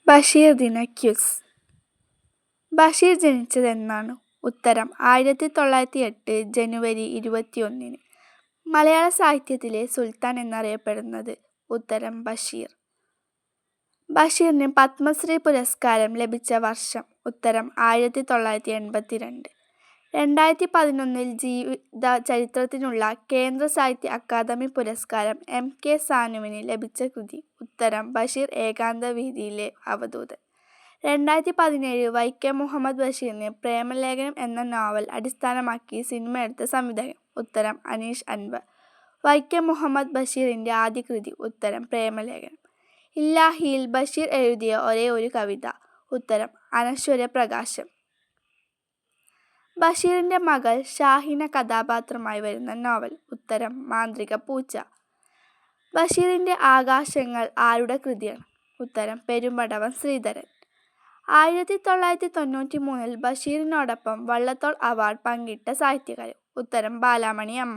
ബഷീർ ദിന ക്വിസ്. ബഷീർ ജനിച്ചതെന്നാണ്? ഉത്തരം 1908 ജനുവരി 21. മലയാള സാഹിത്യത്തിലെ സുൽത്താൻ എന്നറിയപ്പെടുന്നത്? ഉത്തരം ബഷീർ. ബഷീറിന് പത്മശ്രീ പുരസ്കാരം ലഭിച്ച വർഷം? ഉത്തരം 1982. 2011 ജീവിത ചരിത്രത്തിനുള്ള കേന്ദ്ര സാഹിത്യ അക്കാദമി പുരസ്കാരം MK സാനുവിന് ലഭിച്ച കൃതി? ഉത്തരം ബഷീർ ഏകാന്തവീഥിയിലെ അവധൂതൻ. 2017 വൈക്കം മുഹമ്മദ് ബഷീറിന് പ്രേമലേഖനം എന്ന നോവൽ അടിസ്ഥാനമാക്കി സിനിമയെടുത്ത സംവിധായകൻ? ഉത്തരം അനീഷ് അൻവർ. വൈക്കം മുഹമ്മദ് ബഷീറിന്റെ ആദ്യ കൃതി? ഉത്തരം പ്രേമലേഖനം. ഇല്ലാഹിയിൽ ബഷീർ എഴുതിയ ഒരേ ഒരു കവിത? ഉത്തരം അനശ്വര പ്രകാശം. ബഷീറിന്റെ മകൾ ഷാഹിന കഥാപാത്രമായി വരുന്ന നോവൽ? ഉത്തരം മാന്ത്രിക പൂച്ച. ബഷീറിന്റെ ആകാശങ്ങൾ ആരുടെ കൃതിയാണ്? ഉത്തരം പെരുമ്പടവം ശ്രീധരൻ. 1993 ബഷീറിനോടൊപ്പം വള്ളത്തോൾ അവാർഡ് പങ്കിട്ട സാഹിത്യകാരൻ? ഉത്തരം ബാലാമണി അമ്മ.